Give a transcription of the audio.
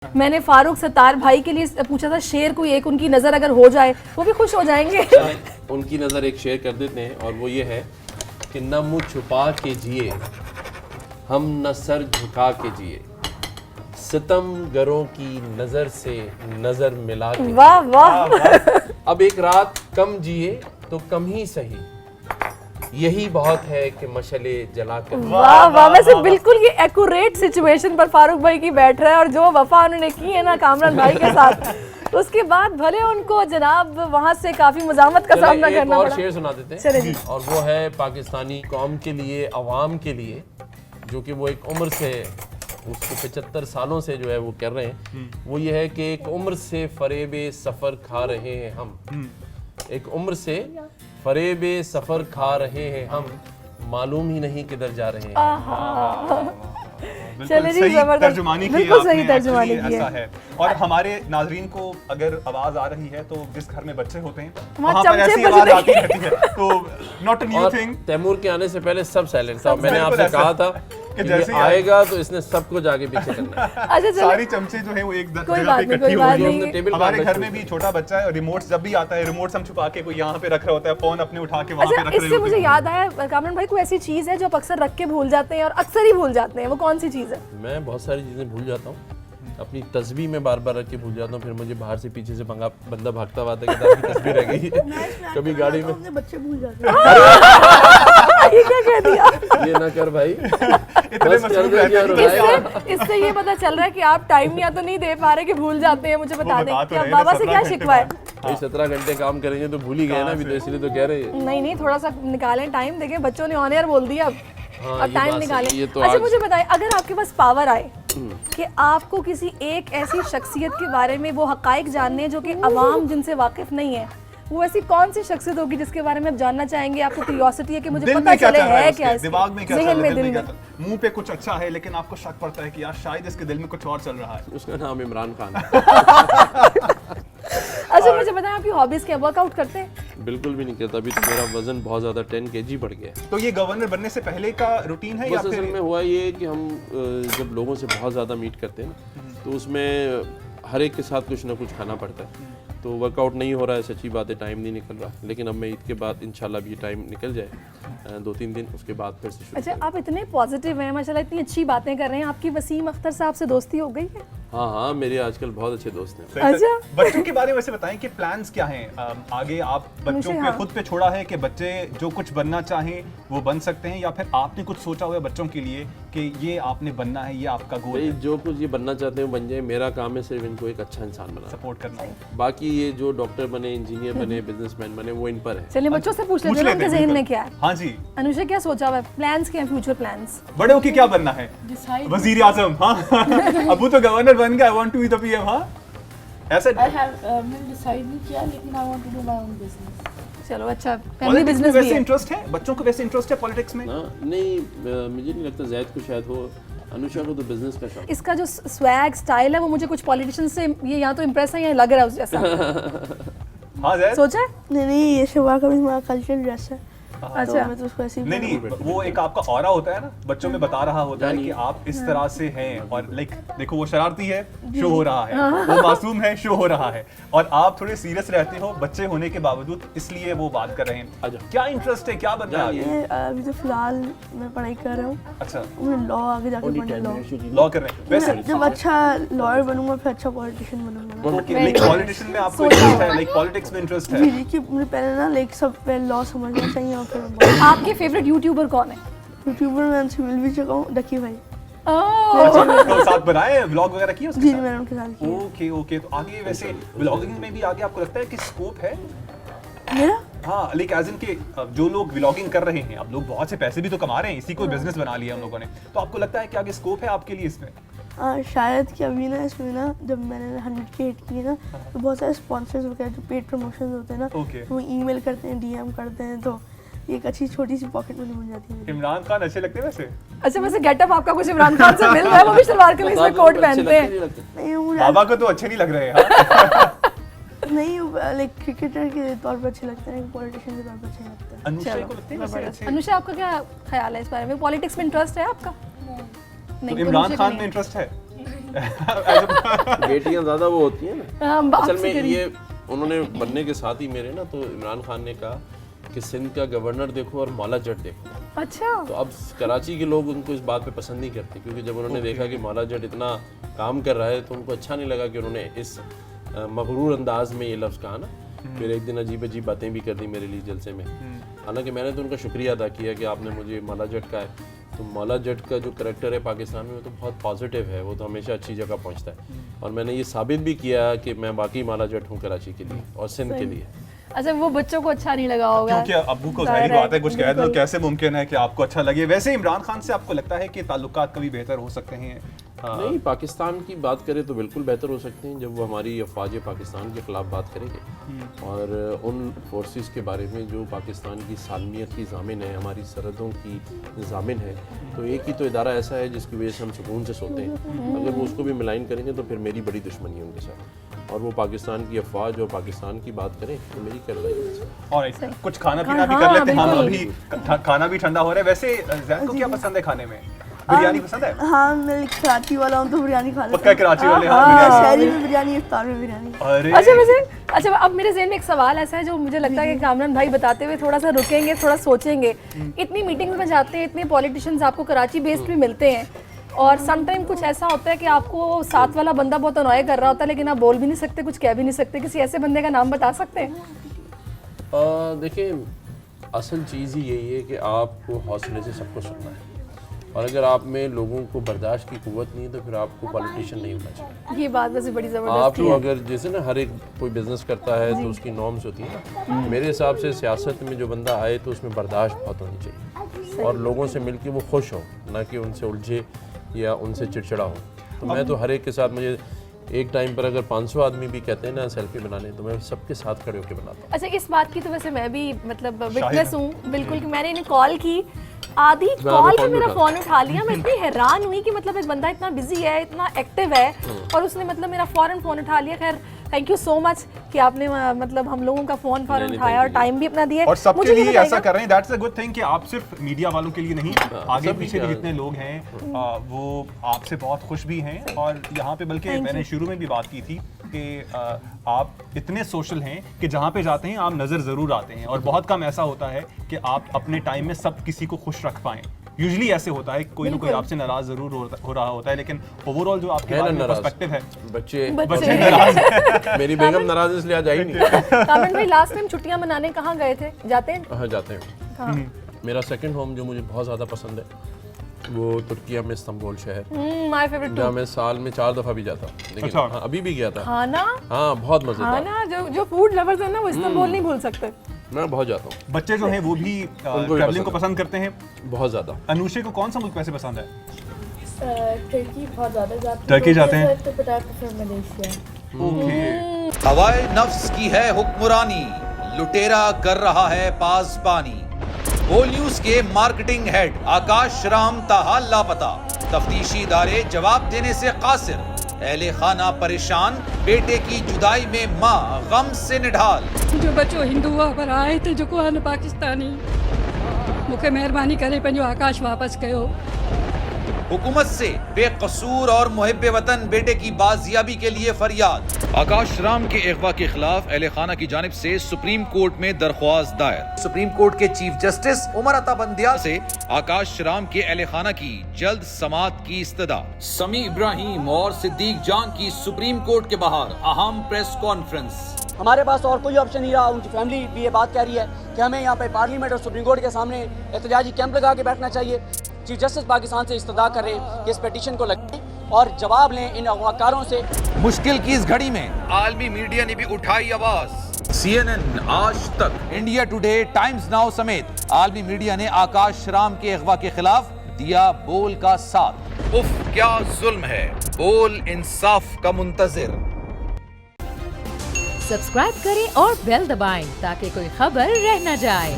मैंने फारूक सत्तार भाई के लिए पूछा था शेर कोई एक उनकी नज़र अगर हो जाए वो भी खुश हो जाएंगे। उनकी नज़र एक शेर कर देते हैं और वो ये है कि न मुँह छुपा के जिए हम न सर झुका के जिए, सितमगरों की नज़र से नज़र मिला के। वाह वाह। अब एक रात कम जिए तो कम ही सही, यही बहुत है कि मशले जला कर। वाह वाह। वैसे बिल्कुल ये एक्यूरेट सिचुएशन पर फारूक भाई की बैठ रहा है और जो वफा उन्होंने की है ना कामरान भाई के साथ, उसके बाद भले उनको जनाब वहां से काफी मजामत का सामना करना और पड़ा। शेर सुना देते हैं। चले जी। और वो है पाकिस्तानी कौम के लिए, अवाम के लिए, जो कि वो एक उम्र से उसको 75 सालों से जो है वो कर रहे हैं। वो ये है कि एक उम्र से फरेबे सफर खा रहे हैं हम, एक उम्र से फरेबे सफर खा रहे हैं हम, मालूम ही नहीं किधर जा रहे हैं। चले जी, सही जबरदस्त। तर्जुमानी की बिल्कुल सही आपने, तर्जुमानी actually की है। ऐसा है। और हमारे नाजरीन को अगर आवाज आ रही है तो जिस घर में बच्चे होते हैं वहाँ वहाँ पर चमचे ऐसी बज आवाज रही आती रहती है, तो नॉट अ न्यू और थिंग। तैमूर के आने से पहले सब साइलेंट था। मैंने बिल्कुल आपसे ऐसा कहा था कि कि जैसे ये ही आएगा तो इसने सबको जाके पीछे करना है। अच्छा चलो, सारी चमचे जो है वो एक कोई जगह बात पे नहीं, इकट्ठी कोई हो बात गई नहीं। है। टेबल हमारे पर घर रखी में भी छोटा बच्चा है, रिमोट जब भी आता है, रिमोट हम छुपा के कोई यहाँ पे रख रहा होता है, फोन अपने उठा के वहाँ पे अच्छा रख रहे इससे होते मुझे हैं। याद आया कामरान भाई, कोई ऐसी चीज है जो आप अक्सर रख के भूल जाते हैं और अक्सर ही भूल जाते हैं, वो कौन सी चीज है? मैं बहुत सारी चीज़ें भूल जाता हूँ, अपनी तस्बीह में बार बार रख के भूल जाता हूँ। फिर मुझे बाहर से पीछे से बंदा भागता हुआ आता है कि आपकी तस्बीह रह गई है। कभी गाड़ी में बच्चे भूल जाते हैं। ये क्या कह दिया? ये ना कर भाई, इतने बस कर मसरूफ दे रहते यार, हैं। रुलाएगा। इससे ये पता चल रहा है कि आप टाइम या तो नहीं दे पा रहे कि भूल जाते हैं। मुझे बता दें बता तो कि रहे हैं, बाबा से 17 क्या घंटे शिकवा है? भाई 17 घंटे काम करेंगे तो भूल ही गए ना, अभी तो इसलिए तो कह रहे हैं। नहीं नहीं, थोड़ा सा निकालें टाइम। देखिए बच्चों ने ऑन एयर बोल दिया, हाँ, अब ये टाइम बात निकालें। सही है। तो अच्छा आज- मुझे बताएं, अगर आपके पास पावर आए कि आपको किसी एक ऐसी शख्सियत के बारे में वो हकाइक जानने हैं जो कि अवाम जिनसे वाकिफ नहीं है, वो ऐसी कौन सी शख्सियत होगी जिसके बारे में आप जानना चाहेंगे? आपको क्यूरियोसिटी है कि मुझे दिल पता में क्या चले चल रहा है है, क्या उसके इसके दिमाग में क्या चल ज़हन रहा में, है, दिल दिल में क्या में। चल रहा है। मुंह पे कुछ अच्छा है लेकिन आपको शक पड़ता है कि यार शायद इसके दिल में कुछ और चल रहा है। उसका नाम इमरान खान है। अच्छा मुझे बताएं, आपकी हॉबीज क्या? वर्कआउट करते हैं? बिल्कुल भी नहीं करता। अभी तो मेरा वजन बहुत ज़्यादा 10 kg बढ़ गया है। तो ये गवर्नर बनने से पहले का रूटीन है या बस असल फिर में हुआ ये कि हम जब लोगों से बहुत ज़्यादा मीट करते हैं ना, तो उसमें हर एक के साथ कुछ ना कुछ खाना पड़ता है। तो वर्कआउट नहीं हो रहा है, सच्ची बात है, टाइम नहीं निकल रहा। लेकिन अब मैं ईद के बाद इंशाल्लाह भी टाइम निकल जाए 2-3 दिन, उसके बाद फिर से शुरू अच्छा करेंगे। आप इतने पॉजिटिव हैं माशाल्लाह, इतनी अच्छी बातें कर रहे हैं। आपकी वसीम अख्तर साहब से दोस्ती हो गई है? हाँ हाँ, मेरे आजकल बहुत अच्छे दोस्त हैं। अच्छा। बच्चों के बारे में वैसे बताएं कि प्लान्स क्या हैं आगे? आप बच्चों मुझे पे हाँ। खुद पे छोड़ा है कि बच्चे जो कुछ बनना चाहें वो बन सकते हैं, या फिर आपने कुछ सोचा हुआ है बच्चों के लिए कि ये आपने बनना है, ये आपका गोल भाई है? जो कुछ ये बनना चाहते हैं बन जाए, मेरा काम है सिर्फ इनको एक अच्छा इंसान बनाना। सपोर्ट करना है। बाकी ये जो डॉक्टर बने, इंजीनियर बने, बिजनेसमैन बने, वो इन पर है। चलिए बच्चों से पूछ लेते हैं ना, उनके हैं, जहन में बिल्कुल। क्या है। हाँ जी, अनुषा क्या सोचा हुआ है? प्लान्स क्या है? Future plans? बड़े होके क्या बनना है? वजीर आजम। हाँ अबू तो गवर्नर बन गया, I want to be the PM. हाँ ऐसे मैंने डिसाइड नहीं किया, लेकिन I want to do my own business. चलो अच्छा, फैमिली पॉलिटिक्स में बिजनेस भी वैसे है। इंटरेस्ट है बच्चों को? वैसे इंटरेस्ट है पॉलिटिक्स में? हाँ, नहीं मुझे नहीं लगता जैद को शायद हो, अनुषा को तो बिजनेस का शौक। इसका जो स्वैग स्टाइल है वो मुझे कुछ पॉलिटिशियन से ये या तो इम्प्रेस है या लग रहा है उस जैसा। हाँ जैद? सोचा है? नहीं ये शिवा का भी हमारा कल्चरल ड्रेस है। अच्छा। तो मैं तो उसको ऐसे ही नहीं वो एक आपका ऑरा होता है ना, बच्चों में बता रहा होता है कि आप इस तरह से हैं, और लाइक देखो वो शरारती है, शो हो रहा है, वो मासूम है, शो हो रहा है, और आप थोड़े सीरियस रहते हो बच्चे होने के बावजूद, इसलिए वो बात कर रहे हैं। आजा। क्या इंटरेस्ट है, क्या बनना है आगे? ये अभी तो फिलहाल मैं पढ़ाई कर रहा हूँ। अच्छा, मैं लॉ आगे जाके पढ़ना लॉ। लॉ कर रहे हैं वैसे। जब अच्छा लॉयर बनूंगा फिर अच्छा पॉलिटिशियन बनूंगा। ओके, लाइक पॉलिटिशियन में आपको इंटरेस्ट है, लाइक पॉलिटिक्स में इंटरेस्ट है? जी जी, कि मुझे पहले ना लाइक सब पहले लॉ समझना चाहिए और फिर आपके फेवरेट यूट्यूबर कौन है? यूट्यूबर में उनसे मिल भी चुका हूँ, डकी भाई। ओह, अच्छा, तो साथ बनाए व्लॉग वगैरह किए उसके जी जी, साथ? मैंने उनके साथ किया। ओके ओके, तो आगे वैसे व्लॉगिंग में भी आगे आपको लगता है कि स्कोप है? मेरा हाँ, लाइक एज इन के जो लोग व्लॉगिंग कर रहे हैं, अब लोग बहुत से पैसे भी तो कमा रहे हैं, इसी को बिजनेस बना लिया हम लोगों ने, तो आपको लगता है कि आगे स्कोप है आपके लिए इसमें? शायद कि अभी ना इसमें ना जब मैंने 100K हिट किए ना, तो बहुत सारे स्पॉन्सर्स वगैरह जो पेड प्रमोशंस होते हैं ना, Okay. वो ईमेल करते हैं, डीएम करते हैं, तो एक अच्छी छोटी सी पॉकेट मनी बन जाती है मेरी। इमरान खान अच्छे लगते हैं वैसे? अच्छा वैसे गेटअप आपका कुछ इमरान खान से मिल रहा है? वो भी सलवार कमीज में कोट पहनते हैं। नहीं मुझे बाबा को तो अच्छे नहीं लग रहे हैं। हाँ? नहीं लाइक क्रिकेटर के तौर पर अच्छे लगते हैं, पॉलिटिशियन के तौर पर अच्छे लगते हैं। अनुष्का चलो, को लगते हैं वैसे अच्छे? अनुषा आपका क्या ख्याल है इस बारे में? पॉलिटिक्स में इंटरेस्ट है आपका? तो नहीं, इमरान अनुषा खान को में नहीं। इंटरेस्ट है? बेटियां ज्यादा वो होती हैं ना। हाँ, बाप असल से में करीब। ये उन्होंने बनने के साथ ही मेरे ना, तो इमरान खान ने कहा कि सिंध का गवर्नर देखो और मौला जट देखो। अच्छा। तो अब कराची के लोग उनको इस बात पे पसंद नहीं करते, क्योंकि जब उन्होंने देखा कि मौला जट इतना काम कर रहा है तो उनको अच्छा नहीं लगा कि उन्होंने इस मगरूर अंदाज में ये लफ्ज़ कहा ना। फिर एक दिन अजीब अजीब बातें भी कर दी मेरे लिए जलसे में। हालांकि मैंने तो उनका शुक्रिया अदा किया कि आपने मुझे मौला जट का है। तो मौला जट का जो करैक्टर है पाकिस्तान में वो तो बहुत पॉजिटिव है, वो तो हमेशा अच्छी जगह पहुंचता है। और मैंने ये साबित भी किया कि मैं बाकी मौला जट हूँ कराची के लिए और सिंध के लिए। अच्छा, वो बच्चों को अच्छा नहीं लगा होगा क्योंकि अब्बू को जाहिर बात है कुछ कह दो, कैसे मुमकिन है कि आपको अच्छा लगे। वैसे इमरान खान से आपको लगता है कि ताल्लुकात कभी बेहतर हो सकते हैं? नहीं, पाकिस्तान की बात करें तो बिल्कुल बेहतर हो सकते हैं जब वो हमारी अफवाज पाकिस्तान के ख़िलाफ़ बात करेंगे और उन फोर्सेस के बारे में जो पाकिस्तान की सालमियत की ज़ामिन है, हमारी सरहदों की ज़ामिन है। तो एक ही तो इदारा ऐसा है जिसकी वजह से हम सुकून से सोते हैं। अगर वो उसको भी मिलाइन करेंगे तो फिर मेरी बड़ी दुश्मनी है उनके साथ। और वो पाकिस्तान की अफवाज और पाकिस्तान की बात करें तो मेरी क्या लड़ाई है। और कुछ खाना पीना भी कर लेते हैं हम, अभी खाना भी ठंडा हो रहा है। वैसे ज़ैद को क्या पसंद है खाने में? बिरयानी पसंद है? हाँ, मैं कराची वाला हूँ तो बिरयानी खा लेता पक्का कराची वाले? हूँ। शहरी में बिरयानी, इफ्तार में बिरयानी। अरे अच्छा वैसे, अच्छा अब मेरे ज़हन में एक सवाल ऐसा है जो मुझे लगता है कि कामरान भाई बताते हुए थोड़ा सा रुकेंगे, थोड़ा सोचेंगे। इतनी मीटिंग्स में जाते हैं, इतने पॉलिटिशियंस आपको कराची बेस्ड भी मिलते हैं और समटाइम कुछ ऐसा होता है कि आपको साथ वाला बंदा बहुत अनॉय कर रहा होता है लेकिन आप बोल भी नहीं सकते, कुछ कह भी नहीं सकते। किसी ऐसे बंदे का नाम बता सकते हैं? देखिए, असल चीज़ ही यही है कि आपको हौसले से सबको सुनना है और अगर आप में लोगों को बर्दाश्त की कुव्वत नहीं है तो फिर आपको पॉलिटिशियन नहीं होना चाहिए। ये बात वैसे बड़ी आप ज़बरदस्त तो है। अगर जैसे ना हर एक कोई बिजनेस करता है तो उसकी नॉर्म्स होती है ना। मेरे हिसाब से सियासत में जो बंदा आए तो उसमें बर्दाश्त बहुत होनी चाहिए और लोगों से मिलके वो खुश हो, ना कि उनसे उलझे या उनसे चिड़चिड़ा हो। तो मैं तो हर एक के साथ, मुझे एक टाइम पर अगर 500 आदमी भी कहते हैं ना सेल्फी बनाने तो मैं सबके साथ खड़े होकर बनाता हूँ। अच्छा, इस बात की तो वैसे मैं भी मतलब विटनेस हूँ बिल्कुल कि मैंने इन्हें कॉल की, आधी कॉल पे मेरा फोन उठा लिया। मैं इतनी हैरान हुई कि मतलब एक बंदा इतना बिजी है, इतना एक्टिव है और उसने मतलब मेरा फौरन फोन उठा लिया। खैर थैंक यू सो मच कि आपने मतलब हम लोगों का फोन फौरन उठाया और टाइम भी अपना दिया। और सबके लिए ऐसा कर रहे हैं, दैट्स अ गुड थिंग कि आप सिर्फ मीडिया वालों के लिए नहीं, आगे पीछे भी जितने लोग हैं वो आपसे बहुत खुश भी हैं। और यहाँ पे बल्कि मैंने शुरू में भी बात की थी कि आप इतने सोशल हैं कि जहाँ पे जाते हैं आप नज़र ज़रूर आते हैं और बहुत कम ऐसा होता है कि आप अपने टाइम में सब किसी को खुश रख पाएं। यूजुअली ऐसे होता है कोई ना कोई आपसे नाराज जरूर हो रहा होता है, लेकिन ओवरऑल जो आपके बारे में पर्सपेक्टिव है, बच्चे नाराज हैं। मेरी बेगम नाराज इसलिए आज आई नहीं। कामरान भाई लास्ट टाइम छुट्टियां मनाने कहाँ गए थे? जाते हैं? हाँ, जाते हैं। मेरा सेकंड होम जो मुझे बहुत ज़्यादा पसंद है वो तुर्किया में इस्तांबुल शहर। माय फेवरेट जहाँ मैं साल में 4 दफा भी जाता हूँ, लेकिन अच्छा। हाँ, अभी भी गया था। खाना, हाँ, बहुत मजेदार। खाना, जो फूड लवर्स हैं ना वो इस्तांबुल नहीं भूल सकते। मैं बहुत जाता हूँ। बच्चे जो हैं वो भी ट्रैवलिंग को पसंद करते हैं बहुत ज़्यादा। अनुषे को कौन सा मुल्क वैसे पसंद है? टर्की बहुत ज़्यादा जाती है। टर्की जाते हैं? तो but I prefer Malaysia. Okay. हवाए नफ्स की है हुक्मरानी, लुटेरा कर रहा है पासबानी। बोल न्यूज के मार्केटिंग हेड आकाश राम ताहा लापता, तफ्तीशी इदारे जवाब देने से कासिर। अहले खाना परेशान, बेटे की जुदाई में माँ गम से निढाल। जो बच्चों हिंदू पर आए थे जो को पाकिस्तानी, मुझे मेहरबानी करे पंहिंजो आकाश वापस कयो। हुकूमत से बेकसूर और मुहिब्बे वतन बेटे की बाजियाबी के लिए फरियाद। आकाश राम के अगवा के खिलाफ अहले खाना की जानिब से सुप्रीम कोर्ट में दरख्वास्त दायर। सुप्रीम कोर्ट के चीफ जस्टिस उमर अता बंदिया से आकाश राम के अहले खाना की जल्द समाअत की इस्तदा। समी इब्राहिम और सिद्दीक जान की सुप्रीम कोर्ट के बाहर अहम प्रेस कॉन्फ्रेंस। हमारे पास और कोई ऑप्शन नहीं रहा। उनकी फैमिली भी ये बात कह रही है कि हमें यहाँ पे पार्लियामेंट और सुप्रीम कोर्ट के सामने एहतजाजी कैंप लगा के बैठना चाहिए। चीफ जस्टिस पाकिस्तान से इस्तदा कर रहे हैं कि इस पिटीशन को लगाएं और जवाब लें इन अगवाकारों से। मुश्किल की इस घड़ी में आलमी मीडिया ने भी उठाई आवाज। CNN, आज तक, इंडिया टुडे, टाइम्स नाउ समेत आलमी मीडिया ने आकाश राम के अगवा के खिलाफ दिया बोल का साथ। उफ क्या जुल्म है, बोल इंसाफ का मुंतजिर। सब्सक्राइब करें और बेल दबाएं ताकि कोई खबर रह न जाए।